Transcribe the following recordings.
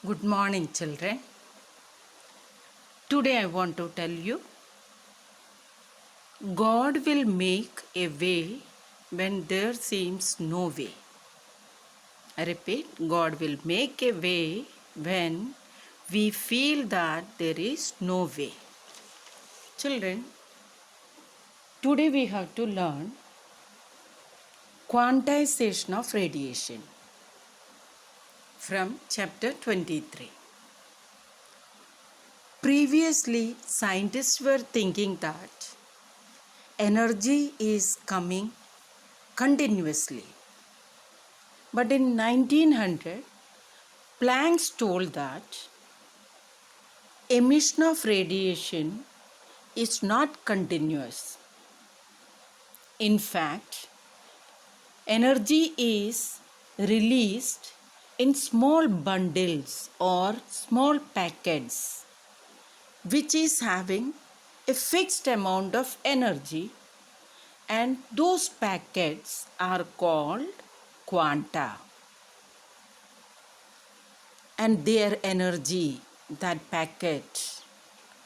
Good morning, children. Today I want to tell you God will make a way when there seems no way. I repeat, God will make a way when we feel that there is no way. Children, today we have to learn quantization of radiation from chapter 23. Previously, scientists were thinking that energy is coming continuously. But in 1900, Planck told that emission of radiation is not continuous. In fact, energy is released in small bundles or small packets, which is having a fixed amount of energy, and those packets are called quanta. And their energy, that packet,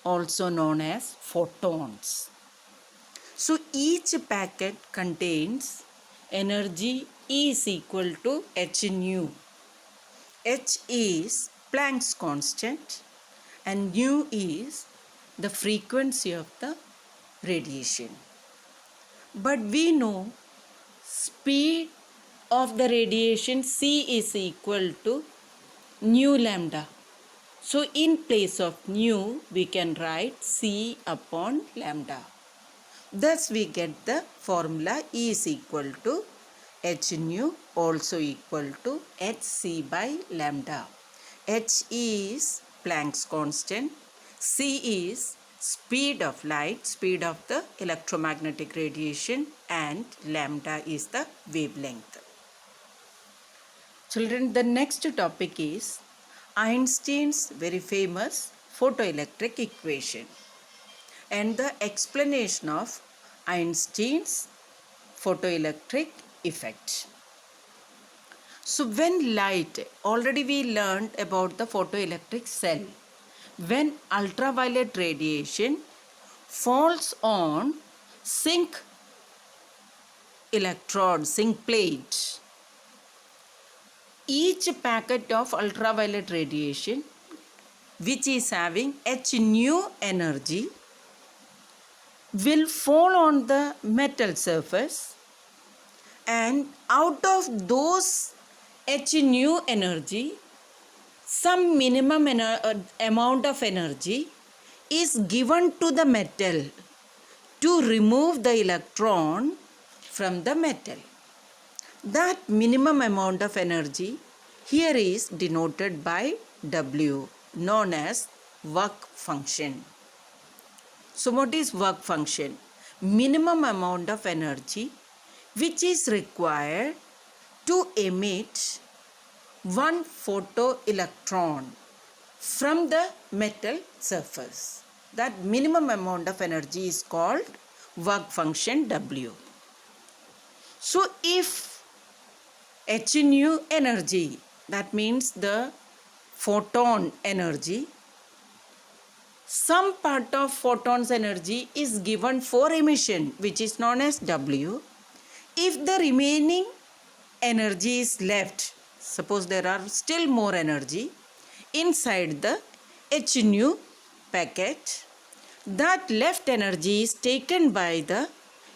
also known as photons. So each packet contains energy E is equal to h nu. H is Planck's constant and nu is the frequency of the radiation. But we know speed of the radiation C is equal to nu lambda. So in place of nu, we can write C upon lambda. Thus we get the formula E is equal to h nu also equal to hc by lambda. H is Planck's constant, C is speed of light, speed of the electromagnetic radiation, and lambda is the wavelength. Children, the next topic is Einstein's very famous photoelectric equation and the explanation of Einstein's photoelectric effect. So when light, already we learned about the photoelectric cell. When ultraviolet radiation falls on zinc electrode, zinc plate, each packet of ultraviolet radiation which is having h nu energy will fall on the metal surface, and out of those h nu energy, some minimum amount of energy is given to the metal to remove the electron from the metal. That minimum amount of energy here is denoted by W, known as work function. So what is work function? Minimum amount of energy which is required to emit one photoelectron from the metal surface. That minimum amount of energy is called work function W. So if h nu energy, that means the photon energy, some part of photon's energy is given for emission, which is known as W. If the remaining energy is left, suppose there are still more energy inside the h nu packet, that left energy is taken by the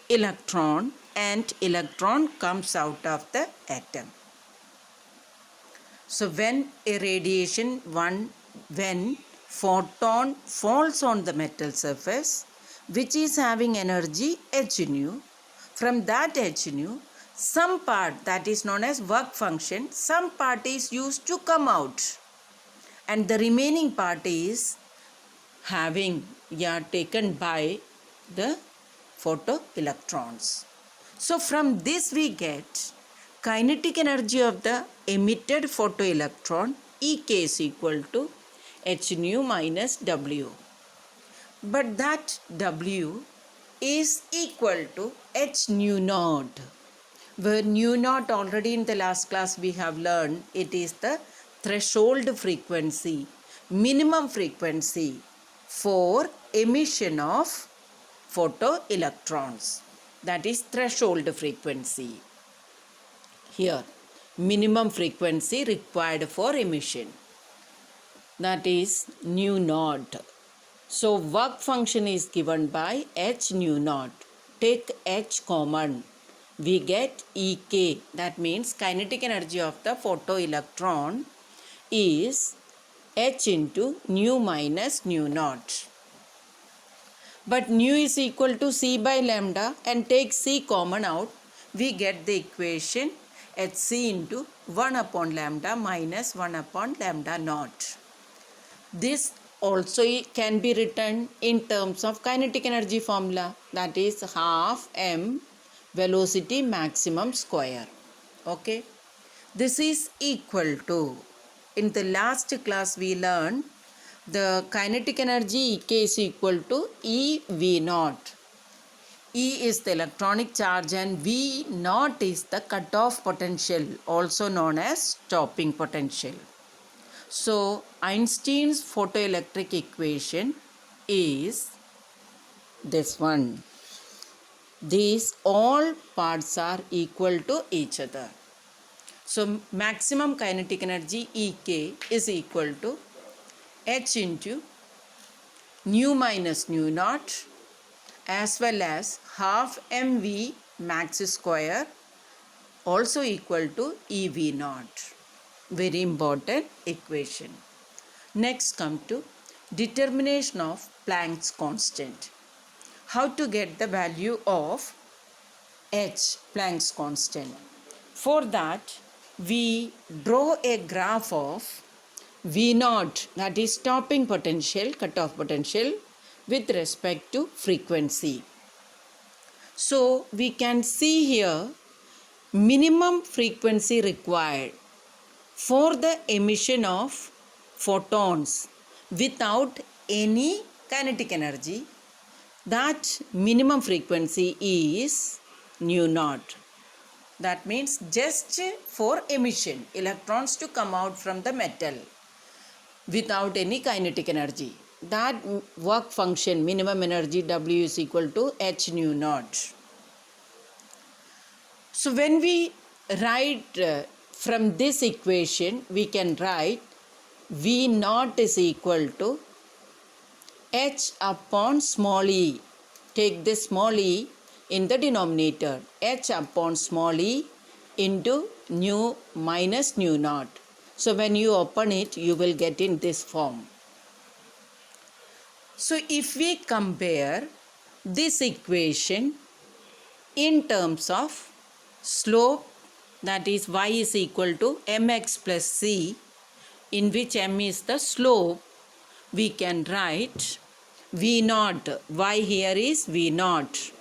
electron and electron comes out of the atom. So when a radiation, when photon falls on the metal surface which is having energy h nu, from that h nu, some part, that is known as work function, some part is used to come out, and the remaining part is taken by the photoelectrons. So from this we get kinetic energy of the emitted photoelectron Ek is equal to h nu minus W. But that W is equal to h nu naught, where nu naught already in the last class we have learned it is the threshold frequency, minimum frequency for emission of photoelectrons. That is threshold frequency. Here, minimum frequency required for emission. That is nu naught. So work function is given by h nu naught. Take h common. We get Ek. That means kinetic energy of the photoelectron is h into nu minus nu naught. But nu is equal to c by lambda, and take c common out. We get the equation hc into 1 upon lambda minus 1 upon lambda naught. This also can be written in terms of kinetic energy formula, that is half m velocity maximum square. Okay, this is equal to, in the last class we learned the kinetic energy Ek is equal to EV naught. E is the electronic charge and V naught is the cutoff potential, also known as stopping potential. So Einstein's photoelectric equation is this one. These all parts are equal to each other. So maximum kinetic energy Ek is equal to h into nu minus nu naught as well as half mv max square, also equal to EV naught. Very important equation. Next come to determination of Planck's constant. How to get the value of h, Planck's constant? For that we draw a graph of V naught, that is stopping potential, cutoff potential, with respect to frequency. So we can see here minimum frequency required for the emission of photons without any kinetic energy. That minimum frequency is nu naught. That means just for emission, electrons to come out from the metal without any kinetic energy. That work function, minimum energy W is equal to h nu naught. So when we write from this equation, we can write V naught is equal to h upon small e. Take this small e in the denominator, h upon small e into nu minus nu naught. So when you open it, you will get in this form. So if we compare this equation in terms of slope, that is y is equal to mx plus c, in which m is the slope, we can write v naught. Y here is v naught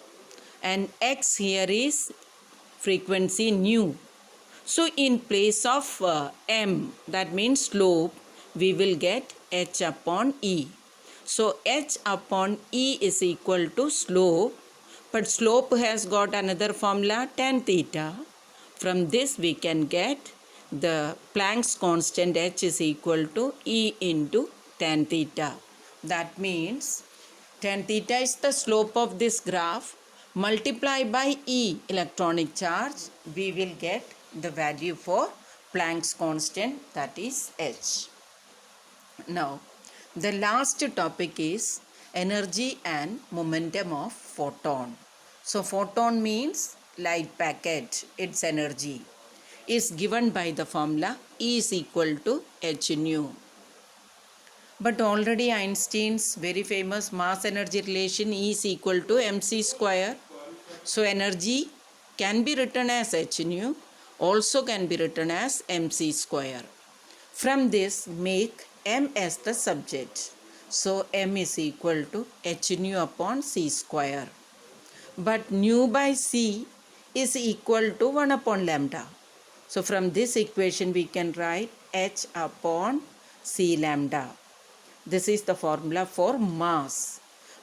and x here is frequency nu. So in place of m, that means slope, we will get h upon e. So h upon e is equal to slope, but slope has got another formula, tan theta. From this we can get the Planck's constant h is equal to e into tan theta. That means tan theta is the slope of this graph. Multiply by e, electronic charge, we will get the value for Planck's constant, that is h. Now the last topic is energy and momentum of photon. So photon means light packet, its energy is given by the formula E is equal to h nu. But already Einstein's very famous mass energy relation E is equal to mc square. So energy can be written as h nu, also can be written as mc square. From this make m as the subject. So m is equal to h nu upon c square. But nu by c is equal to 1 upon lambda. So from this equation we can write h upon c lambda. This is the formula for mass.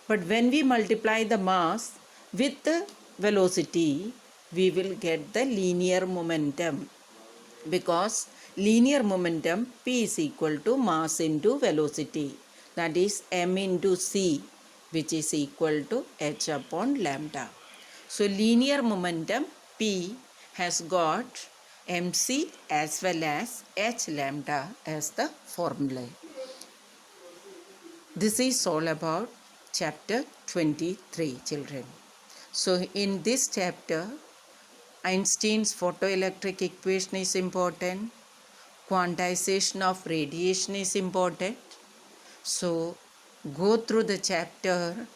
But when we multiply the mass with the velocity, we will get the linear momentum, because linear momentum P is equal to mass into velocity, that is m into c, which is equal to h upon lambda. So linear momentum P has got mc as well as h lambda as the formula. This is all about chapter 23, children. So in this chapter, Einstein's photoelectric equation is important. Quantization of radiation is important. So go through the chapter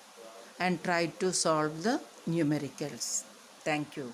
and try to solve the numericals. Thank you.